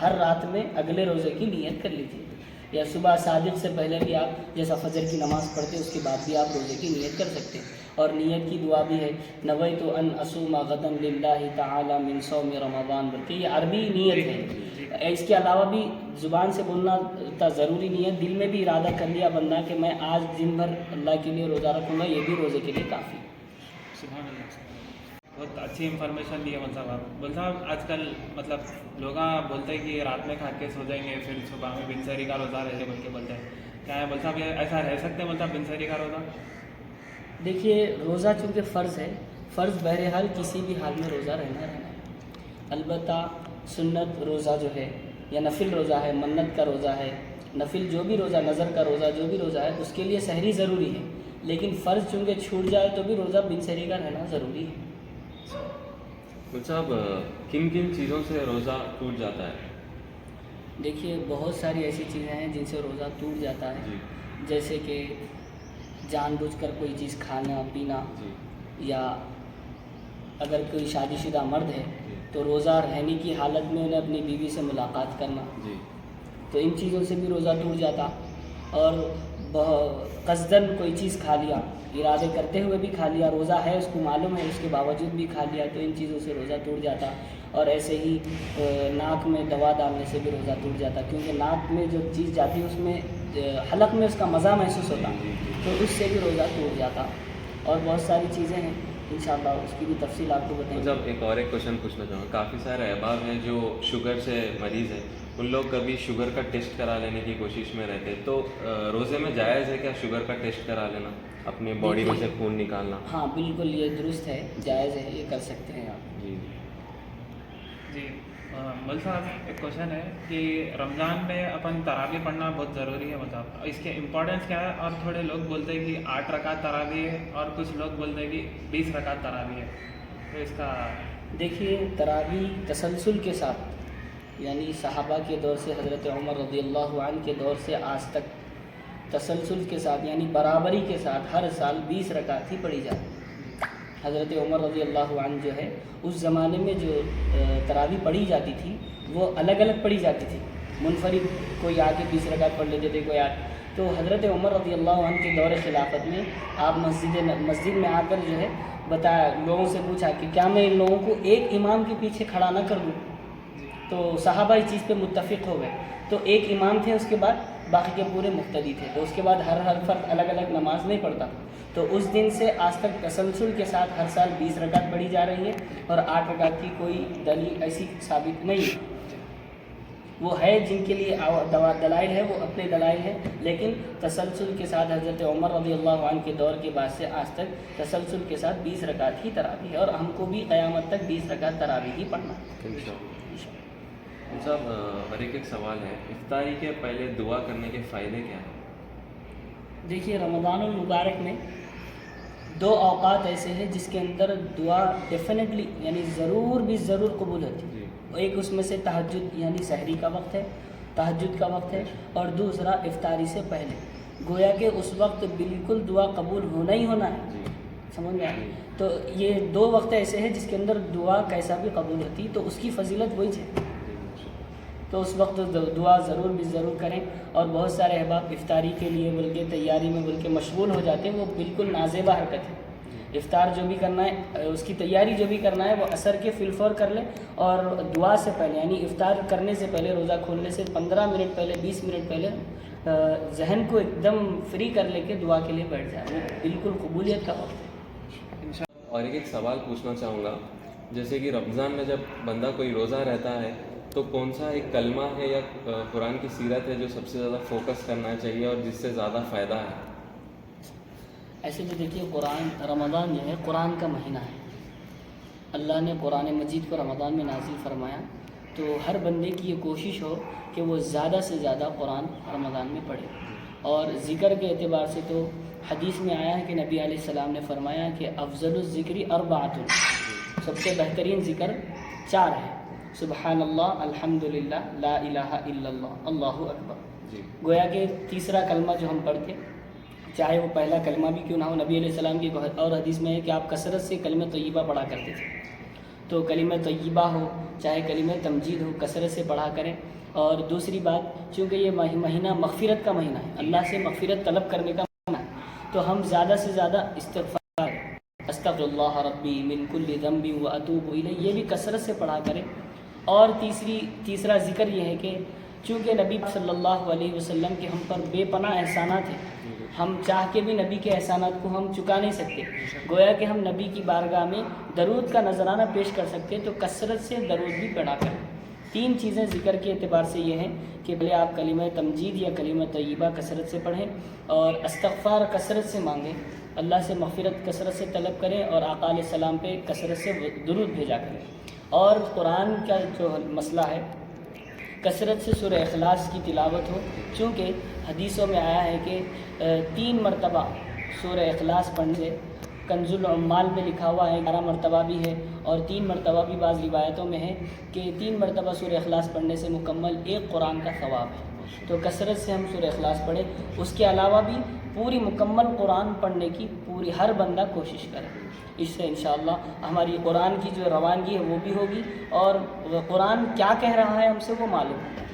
ہر رات میں اگلے روزے کی نیت کر لیجیے، یا صبح صادق سے پہلے بھی آپ جیسا فجر کی نماز پڑھتے اس کے بعد بھی آپ روزے کی نیت کر سکتے ہیں۔ اور نیت کی دعا بھی ہے، نویت ان اصوم غدا للہ تعالی من صوم رمضان، بلکہ یہ عربی نیت ہے۔ اس کے علاوہ بھی زبان سے بولنا تا ضروری نہیں ہے، دل میں بھی ارادہ کر لیا بندہ کہ میں آج دن بھر اللہ کے لیے روزہ رکھوں گا، یہ بھی روزے کے لیے کافی ہے۔ سبحان اللہ، بہت اچھی انفارمیشن دی ہے مول صاحب آپ۔ مول صاحب آج کل مطلب لوگ بولتے ہیں کہ رات میں کھا کے سو جائیں گے پھر صبح میں بن سحری کا روزہ رہے بول کے بولتے ہیں، کیا ہے مول صاحب یہ ایسا رہ سکتے ہیں مول صاحب بن سحری کا روزہ؟ دیکھیے روزہ چونکہ فرض ہے، فرض بہرحال کسی بھی حال میں روزہ رہنا ہے، البتہ سنت روزہ جو ہے یا نفل روزہ ہے، منت کا روزہ ہے، نفل جو بھی روزہ، نظر کا روزہ جو بھی روزہ ہے اس کے لیے سحری ضروری ہے، لیکن فرض چونکہ چھوٹ جائے تو بھی روزہ بن سحری کا رہنا ضروری ہے۔ مول صاحب کن کن چیزوں سے روزہ ٹوٹ جاتا ہے؟ دیکھیے بہت ساری ایسی چیزیں ہیں جن سے روزہ ٹوٹ جاتا ہے، جی جیسے کہ جان بوجھ کر کوئی چیز کھانا پینا، جی یا اگر کوئی شادی شدہ مرد ہے جی تو روزہ رہنے کی حالت میں انہیں اپنی بیوی سے ملاقات کرنا، جی تو ان چیزوں سے بھی روزہ ٹوٹ جاتا۔ اور قصداً کوئی چیز کھا لیا، ارادے کرتے ہوئے بھی کھا لیا، روزہ ہے اس کو معلوم ہے اس کے باوجود بھی کھا لیا، تو ان چیزوں سے روزہ ٹوٹ جاتا۔ اور ایسے ہی ناک میں دوا ڈالنے سے بھی روزہ ٹوٹ جاتا، کیونکہ ناک میں جو چیز جاتی ہے اس میں حلق میں اس کا مزہ محسوس ہوتا، تو اس سے بھی روزہ ٹوٹ جاتا۔ اور بہت ساری چیزیں ہیں انشاءاللہ اس کی بھی تفصیل آپ کو بتائیں گے۔ مطلب ایک کوشچن پوچھنا چاہوں گا، کافی سارے احباب ہیں جو شوگر سے مریض ہیں، ان لوگ کبھی شوگر کا ٹیسٹ کرا لینے کی کوشش میں رہتے، تو روزے میں جائز ہے کیا شوگر کا ٹیسٹ کرا لینا، اپنی باڈی میں سے خون نکالنا؟ ہاں بالکل یہ درست ہے، جائز ہے، یہ کر سکتے ہیں آپ۔ جی جی مول صاحب ایک کوشچن ہے کہ رمضان میں اپن تراویح پڑھنا بہت ضروری ہے، مطلب اس کے امپورٹنس کیا ہے؟ اور تھوڑے لوگ بولتے ہیں کہ 8 رکعت تراویح ہے اور کچھ لوگ بولتے ہیں کہ 20 رکعت تراویح ہے، تو اس کا دیکھیے تراویح تسلسل کے ساتھ، یعنی صحابہ کے دور سے حضرت عمر رضی اللہ عنہ کے دور سے آج تک تسلسل کے ساتھ یعنی برابری کے ساتھ ہر سال 20 رکعت ہی پڑھی جاتی۔ حضرت عمر رضی اللہ عنہ جو ہے اس زمانے میں جو تراویح پڑھی جاتی تھی وہ الگ الگ پڑھی جاتی تھی، منفرد کوئی آ کے 20 رکعت پڑھ لیتے تھے، کوئی تو حضرت عمر رضی اللہ عنہ کے دور خلافت میں آپ مسجد میں آ کر جو ہے بتایا، لوگوں سے پوچھا کہ کیا میں ان لوگوں کو ایک امام کے پیچھے کھڑا نہ کر دوں؟ تو صحابہ اس چیز پہ متفق ہو گئے، تو ایک امام تھے، اس کے بعد باقی کے پورے مقتدی تھے، تو اس کے بعد ہر فرد الگ الگ نماز نہیں پڑھتا، تو اس دن سے آج تک تسلسل کے ساتھ ہر سال 20 رکعت پڑھی جا رہی ہے، اور 8 رکعت کی کوئی دلیل ایسی ثابت نہیں ہے۔ وہ ہے جن کے لیے دلائل ہے، وہ اپنے دلائل ہیں، لیکن تسلسل کے ساتھ حضرت عمر رضی اللہ عنہ کے دور کے بعد سے آج تک تسلسل کے ساتھ 20 رکعت ہی تراویح ہے، اور ہم کو بھی قیامت تک 20 رکعت تراویح ہی پڑھنا ہے۔ صاحب اور ایک سوال ہے، افطاری کے پہلے دعا کرنے کے فائدے کیا ہیں؟ دیکھیے رمضان المبارک میں 2 اوقات ایسے ہیں جس کے اندر دعا ڈیفینیٹلی یعنی ضرور بھی ضرور قبول ہوتی ہے۔ ایک اس میں سے تہجد یعنی سحری کا وقت ہے، تہجد کا وقت ہے، اور دوسرا افطاری سے پہلے، گویا کہ اس وقت بالکل دعا قبول ہونا ہی ہونا ہے، سمجھ میں آئی؟ تو یہ 2 وقت ایسے ہیں جس کے اندر دعا کیسا بھی قبول ہوتی، تو اس کی فضیلت وہی ہے، تو اس وقت دعا ضرور بھی ضرور کریں۔ اور بہت سارے احباب افطاری کے لیے بلکہ تیاری میں بلکہ مشغول ہو جاتے ہیں، وہ بالکل نازیبہ حرکت ہے۔ افطار جو بھی کرنا ہے، اس کی تیاری جو بھی کرنا ہے، وہ عصر کے فی الفور کر لیں، اور دعا سے پہلے یعنی افطار کرنے سے پہلے، روزہ کھولنے سے 15 منٹ پہلے، 20 منٹ پہلے ذہن کو ایک دم فری کر لے کے دعا کے لیے بیٹھ جائیں، وہ بالکل قبولیت کا وقت ہے۔ اور ایک سوال پوچھنا چاہوں گا، جیسے کہ رمضان میں جب بندہ کوئی روزہ رہتا ہے تو کون سا ایک کلمہ ہے یا قرآن کی سیرت ہے جو سب سے زیادہ فوکس کرنا چاہیے اور جس سے زیادہ فائدہ ہے؟ ایسے تو دیکھیے رمضان جو ہے قرآن کا مہینہ ہے، اللہ نے قرآن مجید کو رمضان میں نازل فرمایا، تو ہر بندے کی یہ کوشش ہو کہ وہ زیادہ سے زیادہ قرآن رمضان میں پڑھے۔ اور ذکر کے اعتبار سے تو حدیث میں آیا ہے کہ نبی علیہ السلام نے فرمایا کہ افضل الذکر 4، سب سے بہترین ذکر 4 ہے، سبحان اللہ، الحمدللہ، لا الہ الا اللہ، اللہ اکبر۔ گویا کہ تیسرا کلمہ جو ہم پڑھتے، چاہے وہ پہلا کلمہ بھی کیوں نہ ہو، نبی علیہ السلام کی اور حدیث میں ہے کہ آپ کثرت سے کلمہ طیبہ پڑھا کرتے تھے، تو کلمہ طیبہ ہو چاہے کلمہ تمجید ہو کثرت سے پڑھا کریں. اور دوسری بات چونکہ یہ مہینہ مغفرت کا مہینہ ہے, اللہ سے مغفرت طلب کرنے کا مہینہ ہے, تو ہم زیادہ سے زیادہ استغفار استغفر اللہ ربی من کل ذنب واتوب الیہ یہ بھی کثرت سے پڑھا کریں. اور تیسرا ذکر یہ ہے کہ چونکہ نبی صلی اللہ علیہ وسلم کے ہم پر بے پناہ احسانات ہیں, ہم چاہ کے بھی نبی کے احسانات کو ہم چکا نہیں سکتے, گویا کہ ہم نبی کی بارگاہ میں درود کا نذرانہ پیش کر سکتے ہیں, تو کثرت سے درود بھی پڑھا کریں. 3 چیزیں ذکر کے اعتبار سے یہ ہیں کہ بھلے آپ کلمہ تمجید یا کلمہ طیبہ کثرت سے پڑھیں اور استغفار کثرت سے مانگیں, اللہ سے مغفرت کثرت سے طلب کریں اور آقا علیہ السلام پہ کثرت سے درود بھیجا کریں. اور قرآن کا جو مسئلہ ہے کثرت سے سورہ اخلاص کی تلاوت ہو, چونکہ حدیثوں میں آیا ہے کہ 3 مرتبہ سورہ اخلاص پڑھنے سے کنز العمال میں لکھا ہوا ہے 11 مرتبہ بھی ہے اور 3 مرتبہ بھی بعض روایتوں میں ہے کہ 3 مرتبہ سورہ اخلاص پڑھنے سے مکمل 1 قرآن کا ثواب ہے. تو کثرت سے ہم سورہ اخلاص پڑھیں. اس کے علاوہ بھی پوری مکمل قرآن پڑھنے کی پوری ہر بندہ کوشش کرے. اس سے انشاءاللہ ہماری قرآن کی جو روانگی ہے وہ بھی ہوگی اور قرآن کیا کہہ رہا ہے ہم سے وہ معلوم ہوگا.